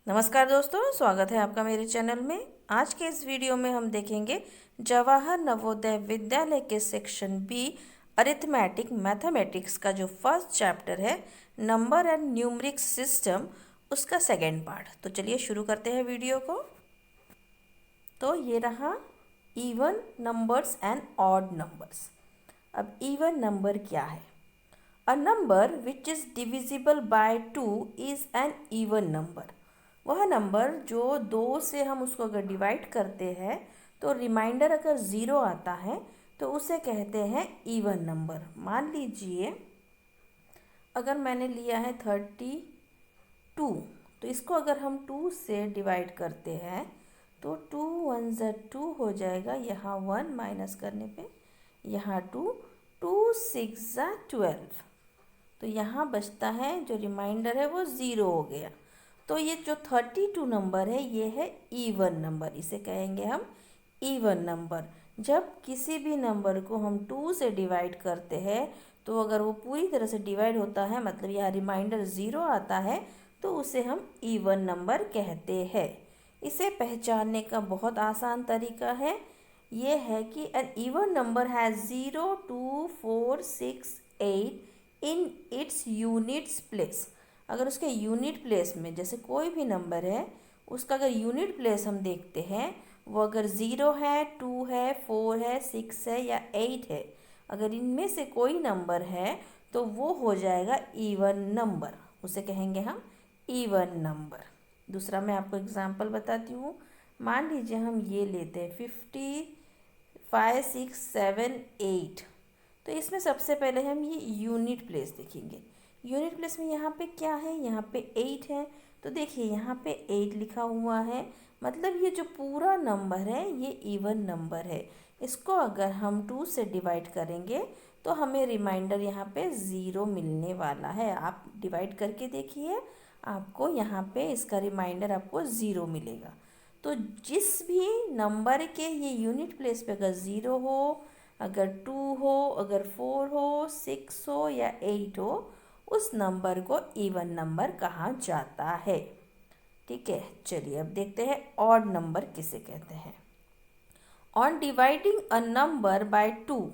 नमस्कार दोस्तों, स्वागत है आपका मेरे चैनल में। आज के इस वीडियो में हम देखेंगे जवाहर नवोदय विद्यालय के सेक्शन बी अरिथमेटिक मैथमेटिक्स का जो फर्स्ट चैप्टर है नंबर एंड न्यूमरिक सिस्टम, उसका सेकेंड पार्ट। तो चलिए शुरू करते हैं वीडियो को। तो ये रहा even numbers and odd numbers. अब इवन नंबर क्या है? A number which is divisible by 2 is an even number. वह नंबर जो 2 से हम उसको अगर डिवाइड करते हैं तो रिमाइंडर अगर 0 आता है तो उसे कहते हैं इवन नंबर। मान लीजिए अगर मैंने लिया है 32, तो इसको अगर हम 2 से डिवाइड करते हैं तो 2 1 ज़ा 2 हो जाएगा, यहाँ 1 माइनस करने पे यहाँ 2, 2 6 ज़ा 12। तो यहाँ बचता है जो रिमाइंडर है वो 0 हो गया। तो ये जो 32 नंबर है ये है इवन नंबर, इसे कहेंगे हम इवन नंबर। जब किसी भी नंबर को हम 2 से डिवाइड करते हैं तो अगर वो पूरी तरह से डिवाइड होता है, मतलब यहाँ रिमाइंडर 0 आता है, तो उसे हम इवन नंबर कहते हैं। इसे पहचानने का बहुत आसान तरीका है, ये है कि an even number has 0 2 4 6 8 in its units place. अगर उसके यूनिट प्लेस में, जैसे कोई भी नंबर है उसका अगर यूनिट प्लेस हम देखते हैं, वो अगर 0 है, 2 है, 4 है, 6 है या 8 है, अगर इनमें से कोई नंबर है तो वो हो जाएगा इवन नंबर, उसे कहेंगे हम इवन नंबर। दूसरा मैं आपको एग्जांपल बताती हूँ। मान लीजिए हम ये लेते हैं 5 6 7 8। तो इसमें सबसे पहले हम ये यूनिट प्लेस देखेंगे। यूनिट प्लेस में यहाँ पे क्या है? यहाँ पे 8 है। तो देखिए यहाँ पे 8 लिखा हुआ है, मतलब ये जो पूरा नंबर है ये इवन नंबर है। इसको अगर हम 2 से डिवाइड करेंगे तो हमें रिमाइंडर यहाँ पे 0 मिलने वाला है। आप डिवाइड करके देखिए, आपको यहाँ पे इसका रिमाइंडर आपको 0 मिलेगा। तो जिस भी नंबर के ये यूनिट प्लेस पे अगर 0 हो, अगर 2 हो, अगर 4 हो, 6 हो या 8 हो, उस नंबर को इवन नंबर कहा जाता है। ठीक है, चलिए अब देखते हैं ऑड नंबर किसे कहते हैं। On dividing a number by 2,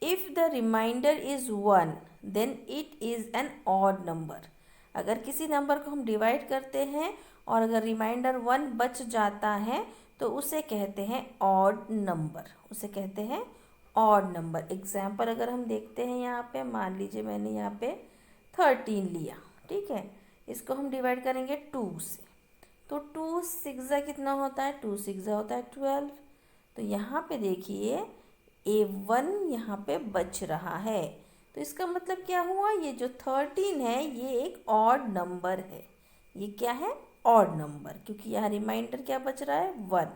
if the remainder is 1 then it is an odd number. अगर किसी नंबर को हम डिवाइड करते हैं और अगर रिमाइंडर 1 बच जाता है तो उसे कहते हैं ऑड नंबर, उसे कहते हैं ऑड नंबर। एग्जाम्पल अगर हम देखते हैं यहाँ पे, मान लीजिए मैंने यहाँ पे 13 लिया, ठीक है, इसको हम डिवाइड करेंगे 2 से, तो 2 6 कितना होता है? 2 6 होता है 12। तो यहाँ पे देखिए A1 यहाँ पे बच रहा है, तो इसका मतलब क्या हुआ? ये जो 13 है ये एक ऑड नंबर है। ये क्या है? ऑड नंबर, क्योंकि यहाँ रिमाइंडर क्या बच रहा है? 1।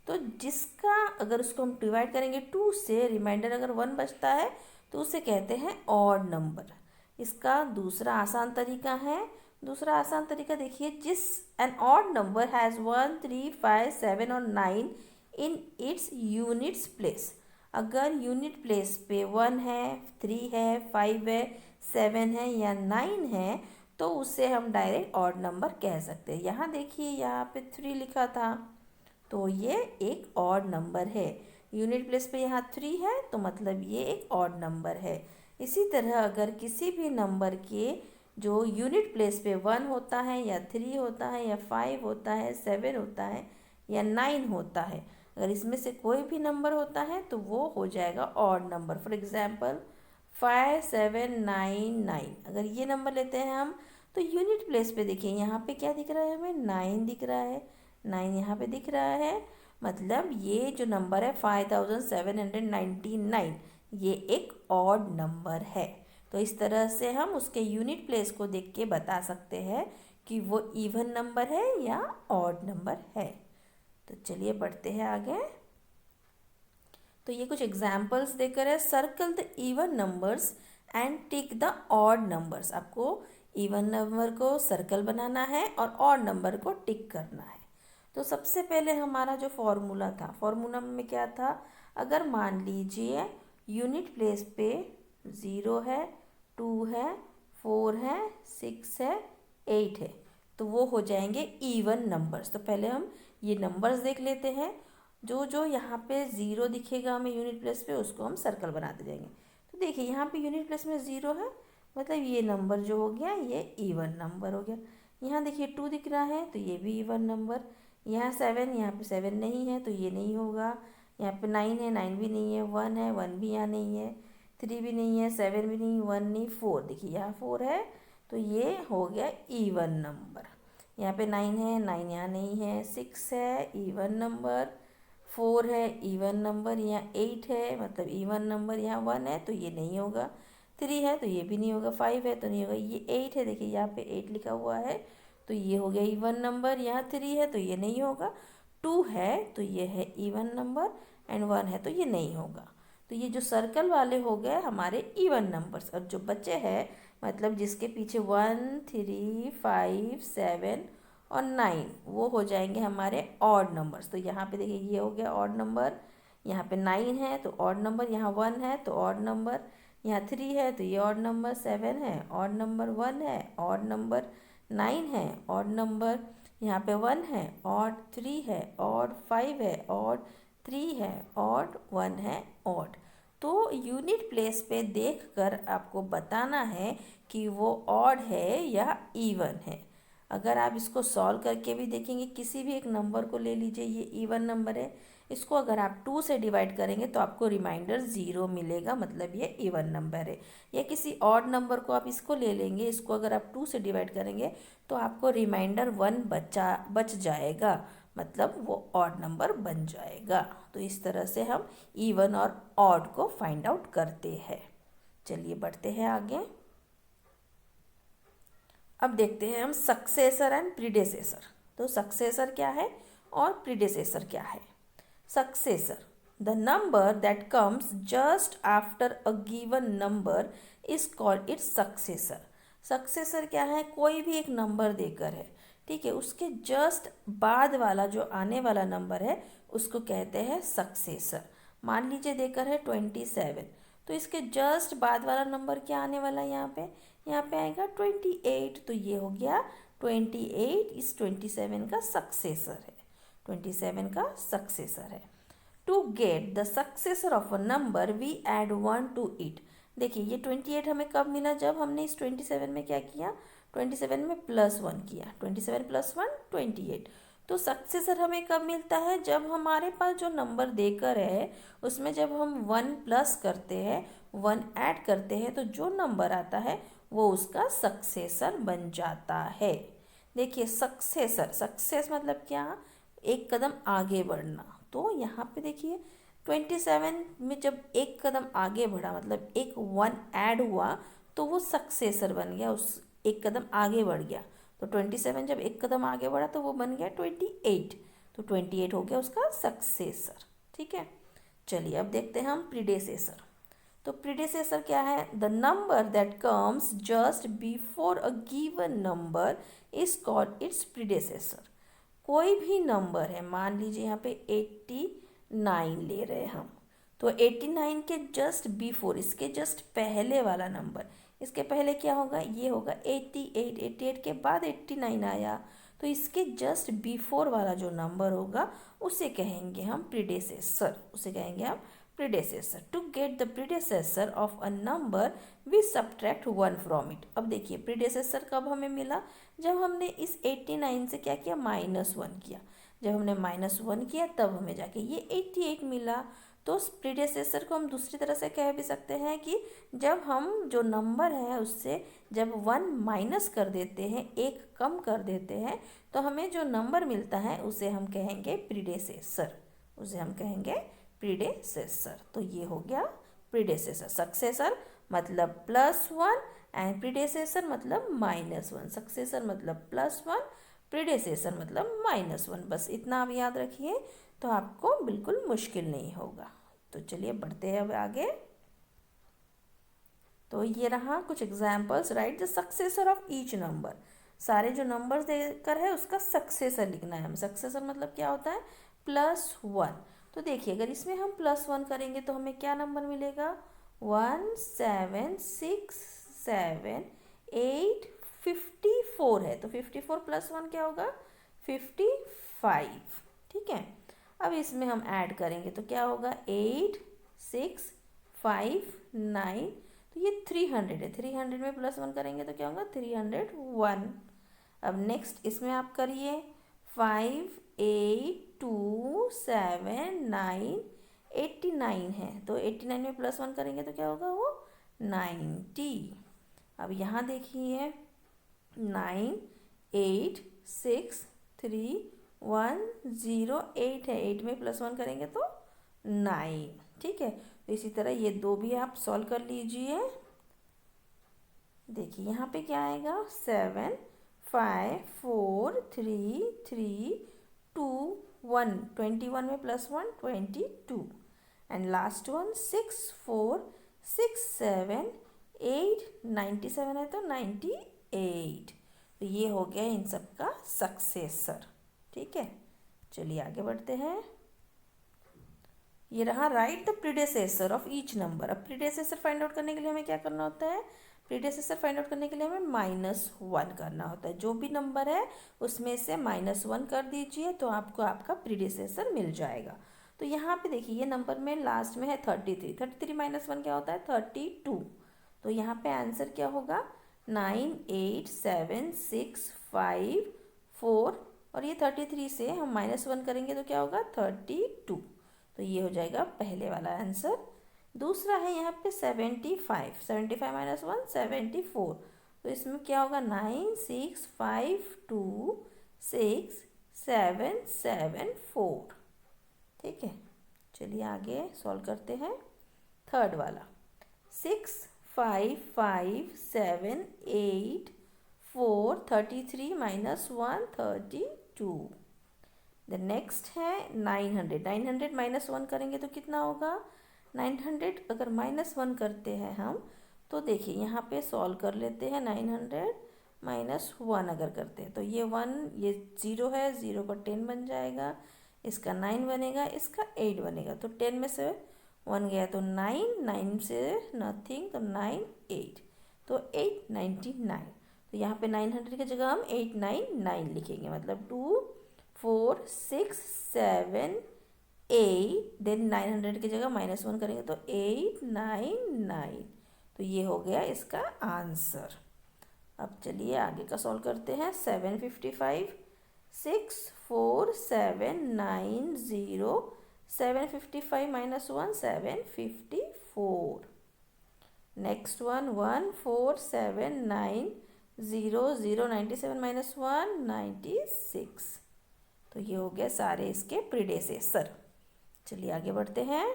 तो जिसका अगर उसको हम डिवाइड करेंगे 2 से, रिमाइंडर अगर 1 बचता है तो उसे कहते हैं ऑड नंबर। इसका दूसरा आसान तरीका है, दूसरा आसान तरीका देखिए, जिस एन ऑड नंबर हैज़ 1 3 5 7 और 9 इन इट्स यूनिट्स प्लेस। अगर यूनिट प्लेस पे 1 है, 3 है, 5 है, 7 है या 9 है तो उसे हम डायरेक्ट ऑड नंबर कह सकते हैं। यहाँ देखिए यहाँ पे 3 लिखा था, तो ये एक ऑड नंबर है। यूनिट प्लेस पे यहाँ 3 है तो मतलब ये एक ऑड नंबर है। इसी तरह अगर किसी भी नंबर के जो यूनिट प्लेस पे 1 होता है या 3 होता है या 5 होता है, 7 होता है या 9 होता है, अगर इसमें से कोई भी नंबर होता है तो वो हो जाएगा ऑड नंबर। फॉर एग्जांपल 5 7 9 9, अगर ये नंबर लेते हैं हम तो यूनिट प्लेस पे देखिए यहाँ पे क्या दिख रहा है? हमें 9 दिख रहा है, 9 यहाँ पे दिख रहा है, मतलब ये जो नंबर है 5799, ये एक ऑड नंबर है। तो इस तरह से हम उसके यूनिट प्लेस को देख के बता सकते हैं कि वो इवन नंबर है या ऑड नंबर है। तो चलिए बढ़ते हैं आगे। तो ये कुछ एग्जाम्पल्स देकर है, circle the even numbers and tick the odd numbers. आपको इवन नंबर को सर्कल बनाना है और ऑड नंबर को टिक करना है। तो सबसे पहले हमारा जो फॉर्मूला था, फॉर्मूला में क्या था? अगर मान लीजिए यूनिट प्लेस पे 0 है, 2 है, 4 है, 6 है, 8 है, तो वो हो जाएंगे इवन नंबर्स। तो पहले हम ये नंबर्स देख लेते हैं। जो जो यहाँ पे ज़ीरो दिखेगा हमें यूनिट प्लेस पे, उसको हम सर्कल बनाते जाएंगे। तो देखिए यहाँ पे यूनिट प्लेस में ज़ीरो है, मतलब ये नंबर जो हो गया ये इवन नंबर हो गया। यहाँ देखिए 2 दिख रहा है, तो ये भी इवन नंबर। यहाँ 7, यहाँ पे 7 नहीं है तो ये नहीं होगा। यहाँ पे 9 है, 9 भी नहीं है। 1 है, 1 भी यहाँ नहीं है। 3 भी नहीं है, 7 भी नहीं, 1 नहीं, 4 देखिए यहाँ 4 है, तो ये हो गया इवन नंबर। यहाँ पे 9 है, 9 यहाँ नहीं है। 6 है, इवन नंबर। 4 है, इवन नंबर। यहाँ 8 है, मतलब इवन नंबर। यहाँ 1 है तो ये नहीं होगा। 3 है तो ये भी नहीं होगा। 5 है तो नहीं होगा। ये 8 है, देखिए यहाँ पे 8 लिखा हुआ है, तो ये हो गया इवन नंबर। यहाँ 3 है तो ये नहीं होगा। 2 है तो ये है इवन नंबर, एंड 1 है तो ये नहीं होगा। तो ये जो सर्कल वाले हो गए हमारे इवन नंबर्स, और जो बचे हैं मतलब जिसके पीछे 1, 3, 5, 7 और 9 वो हो जाएंगे हमारे ऑड नंबर्स। तो यहाँ पे देखिए ये हो गया ऑड नंबर। यहाँ पे 9 है तो ऑड नंबर, यहाँ 1 है तो ऑड नंबर, यहाँ 3 है तो ये ऑड नंबर, 7 है ऑड नंबर, 1 है ऑड नंबर, 9 है ऑड नंबर, यहाँ पे 1 है ऑड, 3 है ऑड, 5 है ऑड, 3 है ऑड, 1 है ऑड। तो यूनिट प्लेस पे देखकर आपको बताना है कि वो ऑड है या इवन है। अगर आप इसको सॉल्व करके भी देखेंगे, किसी भी एक नंबर को ले लीजिए, ये इवन नंबर है, इसको अगर आप 2 से डिवाइड करेंगे तो आपको रिमाइंडर 0 मिलेगा, मतलब ये इवन नंबर है। या किसी ऑड नंबर को आप इसको ले लेंगे, इसको अगर आप 2 से डिवाइड करेंगे तो आपको रिमाइंडर 1 बच जाएगा, मतलब वो ऑड नंबर बन जाएगा। तो इस तरह से हम इवन और ऑड को फाइंड आउट करते हैं। चलिए बढ़ते हैं आगे। अब देखते हैं हम सक्सेसर एंड प्रीडेसेसर। तो सक्सेसर क्या है और प्रीडेसेसर क्या है। Successor, the number that comes just after a given number is called it's successor. Successor क्या है, कोई भी एक नंबर देकर है, ठीक है, उसके जस्ट बाद वाला जो आने वाला नंबर है उसको कहते हैं सक्सेसर। मान लीजिए देकर है 27, तो इसके जस्ट बाद वाला नंबर क्या आने वाला है, यहाँ पे आएगा 28, तो ये हो गया 28 इस 27 का सक्सेसर है, 27 का सक्सेसर है। To get the successor of a number we add 1 to it. देखिए ये 28 हमें कब मिला, जब हमने इस 27 में क्या किया, 27 में +1 किया, 27 + 1 28। तो सक्सेसर हमें कब मिलता है, जब हमारे पास जो नंबर देकर है उसमें जब हम 1 प्लस करते हैं, 1 ऐड करते हैं, तो जो नंबर आता है वो उसका सक्सेसर बन जाता है। देखिए सक्सेसर, सक्सेस मतलब क्या, एक कदम आगे बढ़ना। तो यहाँ पे देखिए 27 में जब एक कदम आगे बढ़ा, मतलब एक 1 ऐड हुआ, तो वो सक्सेसर बन गया, उस एक कदम आगे बढ़ गया। तो 27 जब एक कदम आगे बढ़ा तो वो बन गया 28, तो 28 हो गया उसका सक्सेसर। ठीक है, चलिए अब देखते हैं हम प्रीडेसेसर। तो प्रीडेसेसर क्या है, the number that comes just before a given number is called its predecessor. कोई भी नंबर है, मान लीजिए यहाँ पे 89 ले रहे हैं हम, तो 89 के जस्ट बिफोर, इसके जस्ट पहले वाला नंबर, इसके पहले क्या होगा, ये होगा 88, 88 के बाद 89 आया, तो इसके जस्ट बिफोर वाला जो नंबर होगा उसे कहेंगे हम प्रीडेसेसर, उसे कहेंगे हम predecessor. To get the predecessor of a number we subtract 1 from it. अब देखिए प्रीडेसेसर कब हमें मिला, जब हमने इस 89 से क्या किया, -1 किया। जब हमने -1 किया तब हमें जाके ये 88 मिला। तो प्रीडेसेसर को हम दूसरी तरह से कह भी सकते हैं कि जब हम जो नंबर है उससे जब 1 माइनस कर देते हैं, एक कम कर देते हैं, तो हमें जो नंबर मिलता है उसे हम कहेंगे प्रीडेसेसर, उसे हम कहेंगे प्रीडेसेसर। तो ये हो गया प्रीडेसेसर। सक्सेसर मतलब +1 एंड प्रीडेसेसर मतलब -1। सक्सेसर मतलब +1, प्रीडेसेसर मतलब -1। बस इतना आप याद रखिए तो आपको बिल्कुल मुश्किल नहीं होगा। तो चलिए बढ़ते हैं अब आगे। तो ये रहा कुछ examples. Right the successor of each number. सारे जो नंबर्स देकर है उसका सक्सेसर लिखना है हम। सक्सेसर मतलब क्या होता है, +1। तो देखिए अगर इसमें हम +1 करेंगे तो हमें क्या नंबर मिलेगा, 1 7 6 7 8 54 है, तो 54 प्लस 1 क्या होगा 55, ठीक है। अब इसमें हम ऐड करेंगे तो क्या होगा 8 6 5 9, तो ये 300 है, 300 में प्लस 1 करेंगे तो क्या होगा 301। अब नेक्स्ट इसमें आप करिए 5 8 2 7 9 89 है, तो 89 में प्लस 1 करेंगे तो क्या होगा वो 90। अब यहाँ देखिए 9 8 6 3 1 0 8 है, 8 में प्लस 1 करेंगे तो 9, ठीक है। तो इसी तरह ये दो भी आप सॉल्व कर लीजिए। देखिए यहाँ पे क्या आएगा 7 5 4 3 3 2 1, 21 में प्लस 1 22, एंड लास्ट वन 6 4 6 7 8 97 है तो 98। तो ये हो गया इन सब का सक्सेसर, ठीक है। चलिए आगे बढ़ते हैं। ये रहा right the predecessor of each number. अब प्रीडेसेसर फाइंड आउट करने के लिए हमें क्या करना होता है, प्रीडेसेसर फाइंड आउट करने के लिए हमें -1 करना होता है। जो भी नंबर है उसमें से -1 कर दीजिए तो आपको आपका प्रीडेसेसर मिल जाएगा। तो यहाँ पे देखिए ये नंबर में लास्ट में है 33, 33 - 1 क्या होता है 32। तो यहाँ पे आंसर क्या होगा 9 8 7 6 5 4, और ये 33 से हम -1 करेंगे तो क्या होगा 32। तो ये हो जाएगा पहले वाला आंसर। दूसरा है यहाँ पे 75, 75 - 1 74, तो इसमें क्या होगा 9 6 5 2 6 7 7 4, ठीक है। चलिए आगे सॉल्व करते हैं। थर्ड वाला 6 5 5 7 8 4 33 - 1 32। द नेक्स्ट है 900, 900 -1 करेंगे तो कितना होगा 900। अगर -1 करते हैं हम तो देखिए यहाँ पे सॉल्व कर लेते हैं। 900 -1 अगर करते हैं तो ये 1 ये 0 है, 0 का 10 बन जाएगा, इसका 9 बनेगा, इसका 8 बनेगा। तो 10 में से 1 गया तो 9, 9 से नथिंग तो 9 8, तो 899। तो यहाँ पे 900 की जगह हम 899 लिखेंगे, मतलब 2 4 6 7 8, देन 900 की जगह -1 करेंगे तो 899। तो ये हो गया इसका आंसर। अब चलिए आगे का सॉल्व करते हैं। 755 6 4 7 9 0, 755 -1 754। Next one 1 4 7 9 0 0 97 -1 96। तो ये हो गया सारे इसके प्रीडेसेसर। चलिए आगे बढ़ते हैं।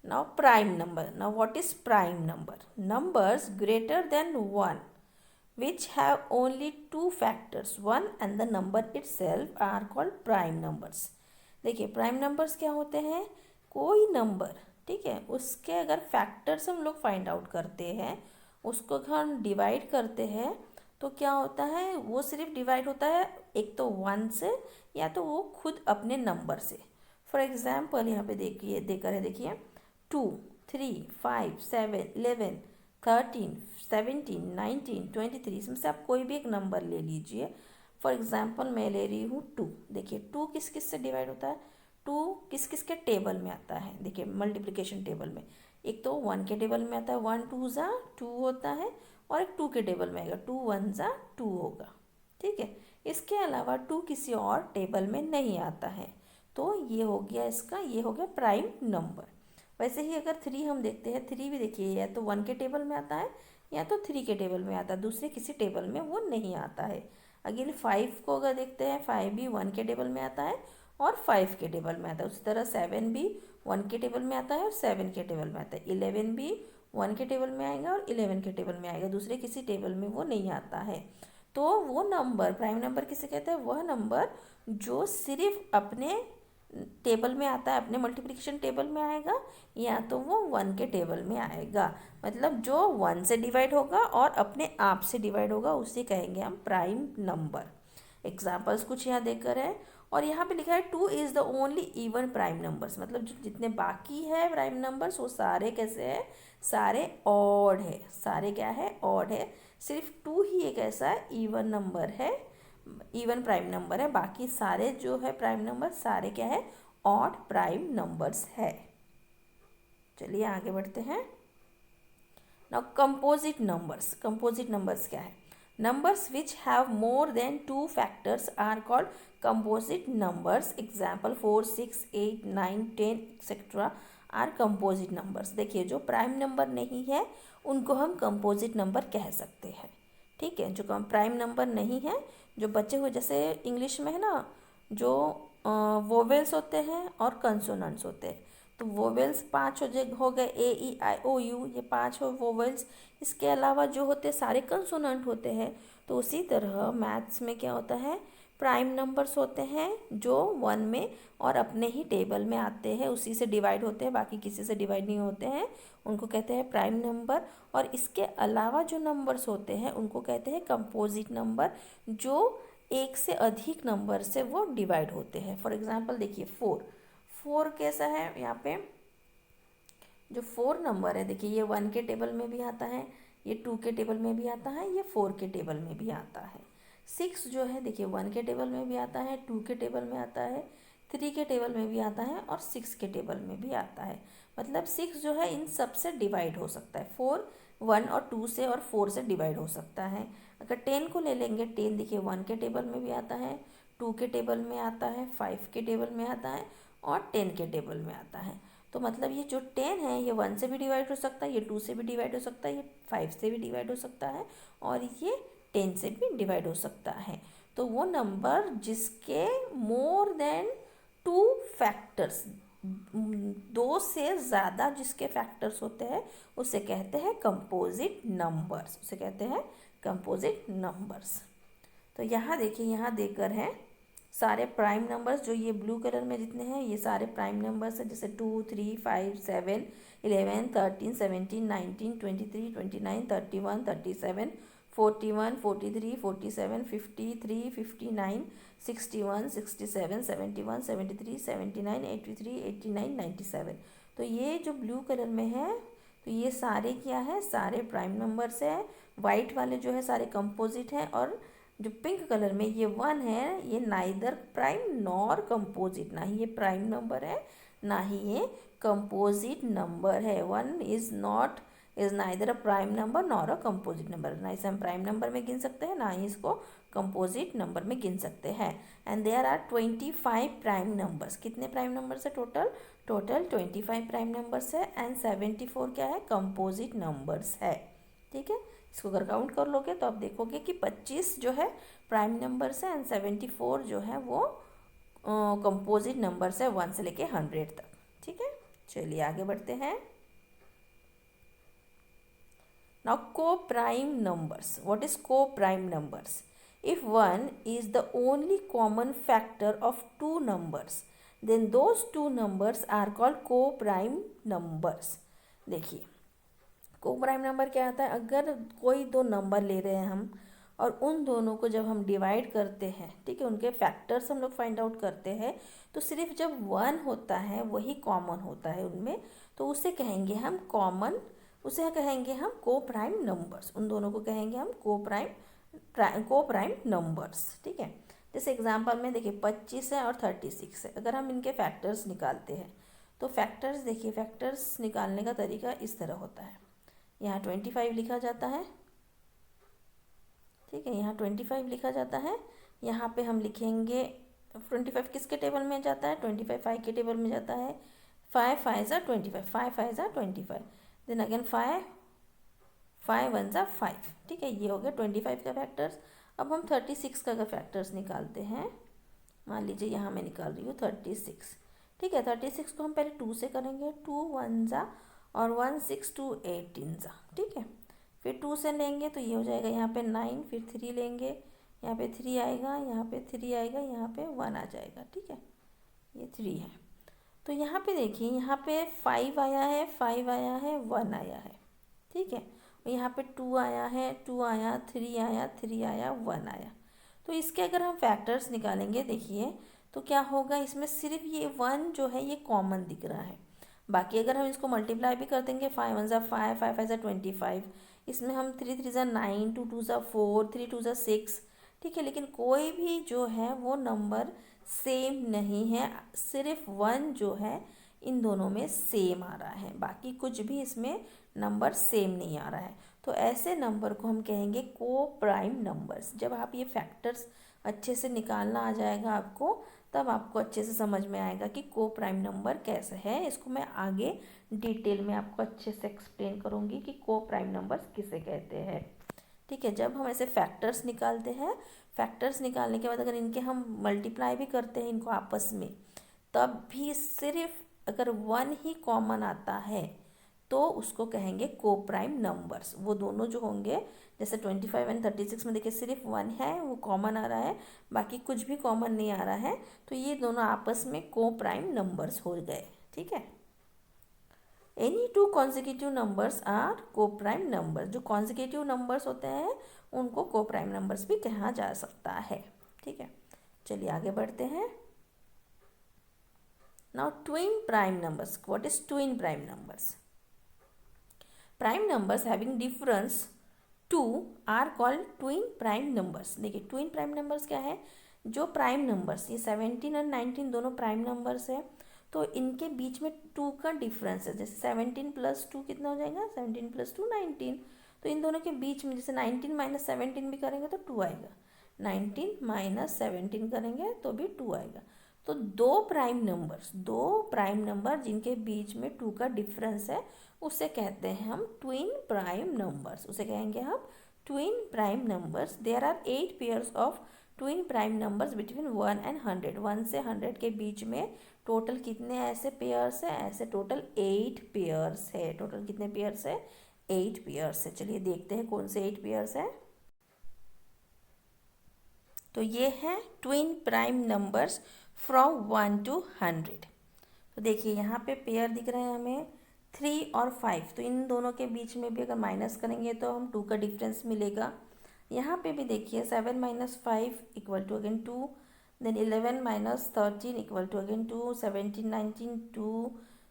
Now prime number. Now what is prime number? Numbers greater than 1 which have only two factors 1 and the number itself are called prime numbers। देखिए प्राइम नंबर्स क्या होते हैं, कोई नंबर, ठीक है, उसके अगर फैक्टर्स हम लोग फाइंड आउट करते हैं, उसको हम डिवाइड करते हैं तो क्या होता है, वो सिर्फ डिवाइड होता है एक तो 1 से या तो वो खुद अपने नंबर से। फॉर एग्जाम्पल यहाँ पे देखिए देकर है, देखिए 2 3 5 7 11 13 17 19 23, इसमें से आप कोई भी एक नंबर ले लीजिए। फॉर एग्जाम्पल मैं ले रही हूँ 2। देखिए 2 किस किस से डिवाइड होता है, 2 किस किस के टेबल में आता है, देखिए मल्टीप्लिकेशन टेबल में एक तो 1 के टेबल में आता है, 1 2 ज़ा 2 होता है, और एक 2 के टेबल में आएगा 2 1 ज़ा 2 होगा, ठीक है। इसके अलावा 2 किसी और टेबल में नहीं आता है, तो ये हो गया इसका, ये हो गया प्राइम नंबर। वैसे ही अगर 3 हम देखते हैं, 3 भी देखिए या तो 1 के टेबल में आता है या तो 3 के टेबल में आता है, दूसरे किसी टेबल में वो नहीं आता है। अगेन 5 को अगर देखते हैं, 5 भी 1 के टेबल में आता है और 5 के टेबल में आता है। उसी तरह 7 भी 1 के टेबल में आता है और 7 के टेबल में आता है। 11 भी 1 के टेबल में आएगा और 11 के टेबल में आएगा, दूसरे किसी टेबल में वो नहीं आता है। तो वो नंबर प्राइम नंबर किसे कहते हैं, वह नंबर जो सिर्फ अपने टेबल में आता है, अपने मल्टीप्लिकेशन टेबल में आएगा, या तो वो 1 के टेबल में आएगा। मतलब जो 1 से डिवाइड होगा और अपने आप से डिवाइड होगा उसे कहेंगे हम प्राइम नंबर। एग्जाम्पल्स कुछ यहाँ देकर है, और यहाँ पे लिखा है 2 is the only even prime numbers, मतलब जो जितने बाकी है प्राइम नंबर्स वो सारे कैसे है, सारे ऑड है। सारे क्या है, ऑड है। सिर्फ 2 ही एक ऐसा इवन नंबर है, इवन प्राइम नंबर है, बाकी सारे जो है प्राइम नंबर सारे क्या है, ऑड प्राइम नंबर्स है। चलिए आगे बढ़ते हैं। Now composite numbers, composite numbers क्या है, numbers which have more than 2 factors are called composite numbers. Example 4, 6, 8, 9, 10 etcetera are composite numbers. देखिए जो प्राइम नंबर नहीं है उनको हम कंपोजिट नंबर कह सकते हैं, ठीक है। जो प्राइम नंबर नहीं है, जो बचे हुए, जैसे इंग्लिश में है ना, जो वोवेल्स होते हैं और कंसोनेंट्स होते हैं, तो वोवेल्स 5 हो गए, ए ई आई ओ यू, ये 5 हो वोवेल्स। इसके अलावा जो होते सारे कंसोनेंट होते हैं। तो उसी तरह मैथ्स में क्या होता है, प्राइम नंबर्स होते हैं जो 1 में और अपने ही टेबल में आते हैं, उसी से डिवाइड होते हैं, बाकी किसी से डिवाइड नहीं होते हैं, उनको कहते हैं प्राइम नंबर। और इसके अलावा जो नंबर्स होते हैं उनको कहते हैं कंपोजिट नंबर, जो एक से अधिक नंबर से वो डिवाइड होते हैं। फॉर एग्जांपल देखिए 4 कैसा है, यहाँ पे जो 4 नंबर है, देखिए ये 1 के टेबल में भी आता है, ये 2 के टेबल में भी आता है, ये 4 के टेबल में भी आता है। 6 जो है देखिए 1 के टेबल में भी आता है, 2 के टेबल में आता है, 3 के टेबल में भी आता है और 6 के टेबल में भी आता है। मतलब 6 जो है इन सब से डिवाइड हो सकता है, 4 1 और 2 से और 4 से डिवाइड हो सकता है। अगर 10 को ले लेंगे, 10 देखिए 1 के टेबल में भी आता है, 2 के टेबल में आता है, 5 के टेबल में आता है और 10 के टेबल में आता है। तो मतलब ये जो 10 है ये 1 से भी डिवाइड हो सकता है, ये 2 से भी डिवाइड हो सकता है, ये 5 से भी डिवाइड हो सकता है और ये 10 से भी डिवाइड हो सकता है। तो वो नंबर जिसके मोर देन 2 फैक्टर्स, 2 से ज़्यादा जिसके फैक्टर्स होते हैं उसे कहते हैं कंपोजिट नंबर्स, उसे कहते हैं कंपोजिट नंबर्स। तो यहाँ देखिए, यहाँ देकर है सारे प्राइम नंबर्स, जो ये ब्लू कलर में जितने हैं ये सारे प्राइम नंबर्स हैं, जैसे 2, 3, 5, 7, 11, 13, 17, 19, 23, 29, 31, 37, 41, 43, 47, 53, 59, 61, 67, 71, 73, 79, 83, 89, 97। तो ये जो ब्लू कलर में है तो ये सारे क्या है, सारे प्राइम नंबर्स है। वाइट वाले जो है सारे कंपोजिट हैं और जो पिंक कलर में ये 1 है ये नाइदर प्राइम नॉर कंपोजिट, ना ही ये प्राइम नंबर है ना ही ये कंपोजिट नंबर है। 1 is neither a prime number nor a composite number, ना इसे हम प्राइम नंबर में गिन सकते हैं ना ही इसको कंपोजिट नंबर में गिन सकते हैं। And there are 25 prime numbers. कितने प्राइम नंबर्स है टोटल? टोटल 25 प्राइम नंबर्स है एंड 74 क्या है, कंपोजिट नंबर्स है। ठीक है, इसको अगर काउंट कर लोगे तो आप देखोगे कि 25 जो है प्राइम नंबर्स है एंड 74 जो है वो कंपोजिट नंबर्स है 1 से लेके 100 तक। ठीक है, चलिए आगे बढ़ते हैं। नाउ को प्राइम नंबर्स, व्हाट इज को prime numbers? If 1 is the only common factor of 2 numbers, then those 2 numbers are called co-prime numbers। देखिए को प्राइम नंबर क्या आता है, अगर कोई 2 नंबर ले रहे हैं हम और उन दोनों को जब हम डिवाइड करते हैं, ठीक है, उनके फैक्टर्स हम लोग फाइंड आउट करते हैं, तो सिर्फ जब 1 होता है वही कॉमन होता है उनमें, तो उसे कहेंगे हम कॉमन, उसे कहेंगे हम को प्राइम नंबर्स। उन दोनों को कहेंगे हम को प्राइम नंबर्स। ठीक है, जैसे एग्जांपल में देखिए 25 है और 36 है, अगर हम इनके फैक्टर्स निकालते हैं तो फैक्टर्स देखिए, फैक्टर्स निकालने का तरीका इस तरह होता है। यहाँ 25 लिखा जाता है, ठीक है, यहाँ 25 लिखा जाता है, यहाँ पे हम लिखेंगे 25 किसके टेबल में जाता है, 25 5 के टेबल में जाता है। 5 5 ज़ा 25, 5 5 ज़ा 25, देन अगेन 5 5 1 ज़ा 5। ठीक है, ये हो गया 25 का फैक्टर्स। अब हम 36 का अगर फैक्टर्स निकालते हैं, मान लीजिए यहाँ मैं निकाल रही हूँ 36। ठीक है, 36 को हम पहले 2 से करेंगे, 2 1 ज़ा और 1 6 2 18 ज़ा। ठीक है, फिर 2 से लेंगे तो ये हो जाएगा यहाँ पे 9, फिर 3 लेंगे, यहाँ पे 3 आएगा, यहाँ पे 3 आएगा, यहाँ पे 1 आ जाएगा। ठीक है, ये 3 है। तो यहाँ पे देखिए, यहाँ पे 5 आया है, 5 आया है, 1 आया है। ठीक है, और यहाँ पे 2 आया है, 2 आया, 3 आया, 3 आया, 1 आया। तो इसके अगर हम फैक्टर्स निकालेंगे देखिए तो क्या होगा, इसमें सिर्फ ये 1 जो है ये कॉमन दिख रहा है। बाकी अगर हम इसको मल्टीप्लाई भी कर देंगे, 5 1 ज़ा 5, 5 5 ज़ा 25, इसमें हम 3 3 ज़ा 9, 2 2 ज़ा 4, 3 2 ज़ा 6, ठीक है। लेकिन कोई भी जो है वो नंबर सेम नहीं है, सिर्फ 1 जो है इन दोनों में सेम आ रहा है, बाकी कुछ भी इसमें नंबर सेम नहीं आ रहा है। तो ऐसे नंबर को हम कहेंगे को प्राइम नंबर्स। जब आप ये फैक्टर्स अच्छे से निकालना आ जाएगा आपको, तब आपको अच्छे से समझ में आएगा कि को प्राइम नंबर कैसे है। इसको मैं आगे डिटेल में आपको अच्छे से एक्सप्लेन करूँगी कि को प्राइम नंबर्स किसे कहते हैं, ठीक है। जब हम ऐसे फैक्टर्स निकालते हैं, फैक्टर्स निकालने के बाद अगर इनके हम मल्टीप्लाई भी करते हैं इनको आपस में, तब भी सिर्फ अगर 1 ही कॉमन आता है तो उसको कहेंगे को प्राइम नंबर्स। वो दोनों जो होंगे, जैसे 25 एंड 36 में देखिए सिर्फ 1 है वो कॉमन आ रहा है, बाकी कुछ भी कॉमन नहीं आ रहा है, तो ये दोनों आपस में को प्राइम नंबर्स हो गए, ठीक है। Any two consecutive numbers are coprime numbers. जो कॉन्जिक्यूटिव नंबर्स होते हैं उनको को प्राइम नंबर्स भी कहा जा सकता है, ठीक है। चलिए आगे बढ़ते हैं। Now twin prime numbers. What is twin prime numbers? Prime numbers having difference 2 are called twin prime numbers. देखिए ट्विन प्राइम नंबर्स क्या है? जो प्राइम नंबर्स, ये 17 और 19 दोनों प्राइम नंबर्स है, तो इनके बीच में 2 का डिफरेंस है। जैसे 17 + 2 कितना हो जाएगा? 17 + 2 19। तो इन दोनों के बीच में जैसे 19 - 17 भी करेंगे तो 2 आएगा, 19 - 17 करेंगे तो भी 2 आएगा। तो दो प्राइम नंबर जिनके बीच में 2 का डिफरेंस है उसे कहते हैं हम ट्विन प्राइम नंबर्स। उसे कहेंगे हम twin prime numbers. There are 8 pairs of twin prime numbers between 1 and 100। 1 से 100 के बीच में टोटल कितने ऐसे पेयर्स है? ऐसे टोटल 8 पेयर्स है। टोटल कितने पेयर्स है? 8 पेयर्स है। चलिए देखते हैं कौन से 8 पेयर्स है। तो ये हैं twin prime numbers from 1 to 100। तो देखिए यहाँ पे पेयर दिख रहे हैं हमें 3 और 5। तो इन दोनों के बीच में भी अगर माइनस करेंगे तो हम 2 का डिफरेंस मिलेगा। यहाँ पे भी देखिए 7 - 5 = अगेन 2, देन 11 - 13 = अगेन 2, 17 19 2।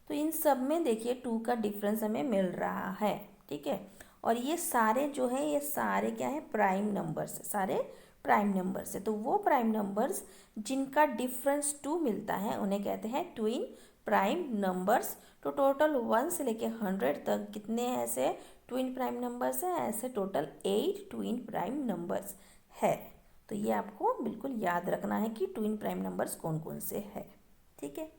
तो इन सब में देखिए 2 का डिफरेंस हमें मिल रहा है, ठीक है। और ये सारे जो है ये सारे क्या है? प्राइम नंबर्स है, सारे प्राइम नंबर्स है। तो वो प्राइम नंबर्स जिनका डिफरेंस 2 मिलता है उन्हें कहते हैं ट्विन प्राइम नंबर्स। तो टोटल 1 से लेके 100 तक कितने ऐसे ट्विन प्राइम नंबर्स हैं? ऐसे टोटल 8 ट्विन प्राइम नंबर्स है। तो ये आपको बिल्कुल याद रखना है कि ट्विन प्राइम नंबर्स कौन कौन से है, ठीक है।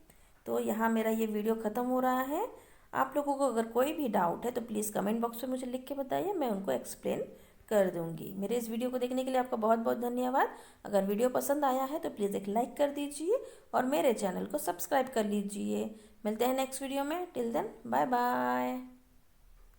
तो यहाँ मेरा ये वीडियो ख़त्म हो रहा है। आप लोगों को अगर कोई भी डाउट है तो प्लीज़ कमेंट बॉक्स में मुझे लिख के बताइए, मैं उनको एक्सप्लेन कर दूंगी। मेरे इस वीडियो को देखने के लिए आपका बहुत बहुत धन्यवाद। अगर वीडियो पसंद आया है तो प्लीज़ एक लाइक कर दीजिए और मेरे चैनल को सब्सक्राइब कर लीजिए। मिलते हैं नेक्स्ट वीडियो में। Till then bye bye.